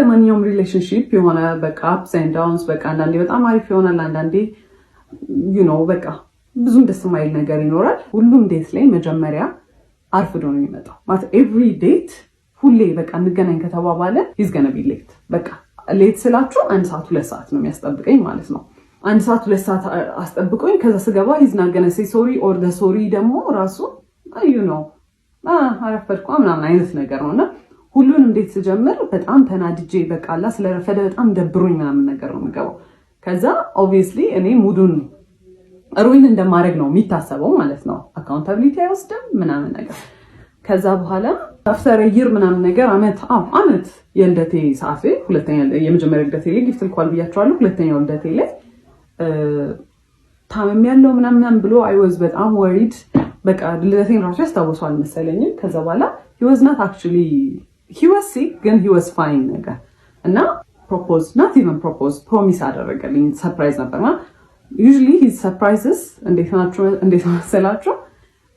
ማንኛውም ሪሌሽንሺፕ የሆነ በቃ አፕስ ኤንድ ዳውንስ በቃ አንዳንዴ በጣም አሪፍ ይሆናል፣ አንዳንዴ በቃ ብዙም ደስ የማይል ነገር ይኖራል። ሁሉም ዴት ላይ መጀመሪያ አርፍዶ ነው የሚመጣው ማለት ኤቭሪ ዴት ሁሌ በቃ እንገናኝ ከተባባለ he's gonna be late። በቃ ሌት ስላችሁ 1 ሰዓት 2 ሰዓት ነው የሚያስጠብቀኝ ማለት ነው። 1 ሰዓት 2 ሰዓት አስጠብቆኝ ከዛ ስገባ he's not gonna say sorry or the sorry ደግሞ ራሱ አረፈድኩ ምናምን አይነት ነገር ነውና ሁሉንም ዴት ስጀምር በጣም ተናድጄ በቃ አላ ስለረፈደ በጣም ደብሮኝ ምናምን ነገር ነው የምገባው። ከዛ obviously እኔ ሙዱን ሩይን እንደማድረግ ነው የሚታሰበው ማለት ነው። አካውንታቢሊቲ አይወስድም ምናምን ነገር። ከዛ በኋላ አፍተር ይር ምናምን ነገር አመት የልደቴ ሰዓት ሁለተኛ የመጀመሪያ ልደቴ ላይ ጊፍት ልኳል ብያቸዋለሁ። ሁለተኛው ልደቴ ላይ ታመም ያለው ምናምን ብሎ I was በጣም worried። በቃ ልደቴን ራሱ ያስታውሰዋል መሰለኝ። ከዛ በኋላ he was not actually he was sick ግን he was fine ነገር እና not even promise አደረገልኝ። ሰርፕራይዝ ነበርና usually his surprises እንዴት መሰላችሁ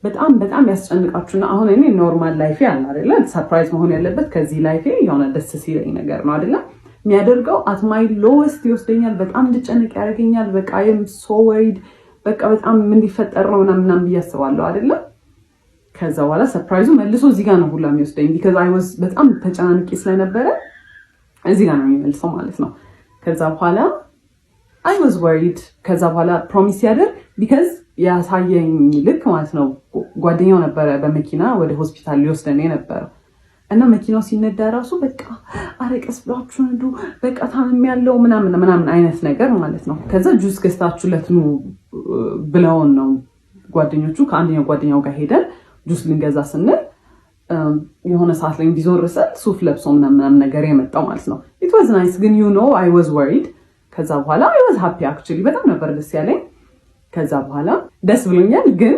በጣም ያስጨንቃችሁና አሁን እኔ ኖርማል ላይፌ አለ አይደለ ሰርፕራይዝ መሆን ያለበት ከዚህ ላይፌ የሆነ ደስ ሲለኝ ነገር ነው አይደለ የሚያደርገው at my lowest ይወስደኛል። በጣም እንድጨነቅ ያደርገኛል። በቃ I am so worried በቃ በጣም ምን ሊፈጠር ነው ምናምን ብያስባለሁ አይደለ። ከዛ በኋላ ሰርፕራይዙ መልሶ እዚህ ጋር ነው ሁላ የሚወስደኝ because I was በጣም ተጨናንቄ ስለነበረ እዚህ ጋር ነው የሚመልሰው ማለት ነው። ከዛ በኋላ I was worried። ከዛ በኋላ ፕሮሚስ ያደርግ because ያሳየኝ ልክ ማለት ነው ጓደኛው ነበረ በመኪና ወደ ሆስፒታል ሊወስደኝ ነበር እና መኪናው ሲነዳ ራሱ በቃ አረቀስ ብላችሁ ነዱ በቃ ታመም ያለው ምናምን አይነት ነገር ማለት ነው። ከዛ ጁስ ገዝታችሁለት ነው ብለውን ነው ጓደኞቹ ከአንደኛው ጓደኛው ጋር ሄደን ጁስ ልንገዛ ስንል የሆነ ሰዓት ላይ እንዲዞርሰል ሱፍ ለብሶ ምናምን ነገር የመጣው ማለት ነው። it was nice ግን I was worried። ከዛ በኋላ I was happy actually በጣም ነበር ደስ ያለኝ። ከዛ በኋላ ደስ ብሎኛል ግን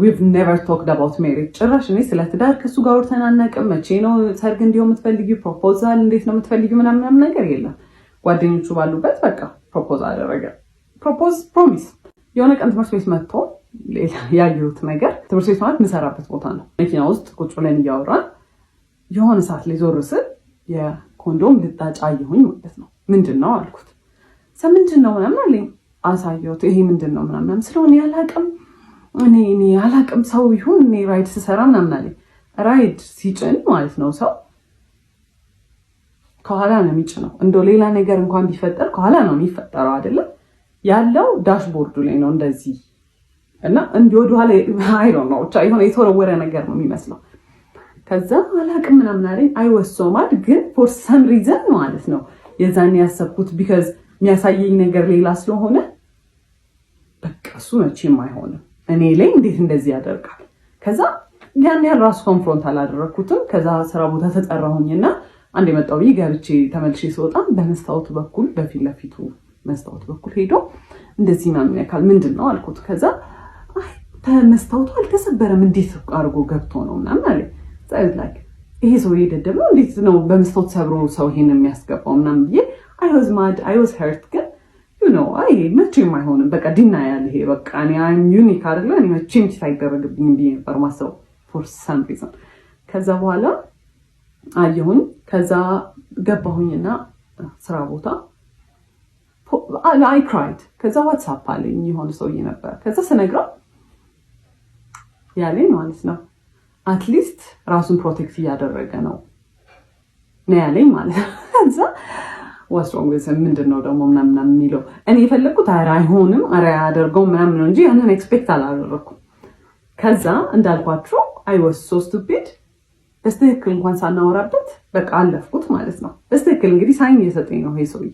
we've never talked about marriage። ጭራሽ እኔ ስለ ትዳር ከሱ ጋር ወርተን አናውቅም። መቼ ነው ሰርግ እንዲሆን የምትፈልጊው ፕሮፖዛል እንዴት ነው የምትፈልጊው ምናምን ነገር የለም። ጓደኞቹ ባሉበት በቃ ፕሮፖዝ አደረገ። ፕሮሚስ የሆነ ቀን ትምህርት ቤት መጥቶ ያየሁት ነገር ትምህርት ቤት ማለት የምሰራበት ቦታ ነው። መኪና ውስጥ ቁጭ ብለን እያወራን የሆነ ሰዓት ላይ ዞር ስል የኮንዶም ልጣጭ አየሁኝ ማለት ነው። ምንድነው አልኩት። ምንድነው ምናምን አለኝ። አሳየሁት። ይሄ ምንድነው ምናምን ስለሆነ ያላቅም እኔ ያላቅም ሰው ይሁን እኔ ራይድ ስሰራ ምናምን አለኝ። ራይድ ሲጭን ማለት ነው ሰው ከኋላ ነው የሚጭነው። እንደው ሌላ ነገር እንኳን ቢፈጠር ከኋላ ነው የሚፈጠረው አይደለ ያለው ዳሽቦርዱ ላይ ነው እንደዚህ እና እንዲወዱ ኋላ አይ ዶንት ኖ የሆነ የተወረወረ ነገር ነው የሚመስለው። ከዛ አላቅም ምናምን አለኝ። I was so mad ግን for some reason ማለት ነው የዛኔ ያሰብኩት because የሚያሳየኝ ነገር ሌላ ስለሆነ በቃ እሱ መቼም አይሆንም እኔ ላይ እንዴት እንደዚህ ያደርጋል። ከዛ ያን ያህል ራሱ ኮንፍሮንት አላደረኩትም። ከዛ ስራ ቦታ ተጠራሁኝና አንድ የመጣው ገብቼ ተመልሼ ስወጣ በመስታወቱ በኩል በፊት ለፊቱ መስታወቱ በኩል ሄዶ እንደዚህ ምናምን ያካል ምንድነው አልኩት። ከዛ መስታወቱ አልተሰበረም እንዴት አድርጎ ገብቶ ነው ምናምን አለ። ጻይት ላይክ ይሄ ሰው የደደበው እንዴት ነው በመስታወት ሰብሮ ሰው ይሄን የሚያስገባው ምናምን ብዬ I was mad I was hurt ግን አይ መቼም አይሆንም በቃ ዲና ያለ ይሄ በቃ I'm unique አይደለ እኔ መቼም ሳይደረግብኝ ብዬ ነበር ማሰብ for some reason። ከዛ በኋላ አየሁኝ። ከዛ ገባሁኝና ስራ ቦታ I cried። ከዛ WhatsApp አለኝ የሆነ ሰውዬ ነበር። ከዛ ስነግረው ያለኝ ማለት ነው አትሊስት ራሱን ፕሮቴክት እያደረገ ነው ያለኝ ማለት ነው። ከዛ what's wrong with him ምንድነው ደግሞ ምናምን የሚለው እኔ የፈለኩት አይሆንም ያደርገው ምናምን ነው እንጂ ያንን ኤክስፔክት አላደረኩም። ከዛ እንዳልኳችሁ I was so stupid በስተክል እንኳን ሳናወራበት በቃ አለፍኩት ማለት ነው። በስተክል እንግዲህ ሳይን እየሰጠኝ ነው ይሄ ሰውዬ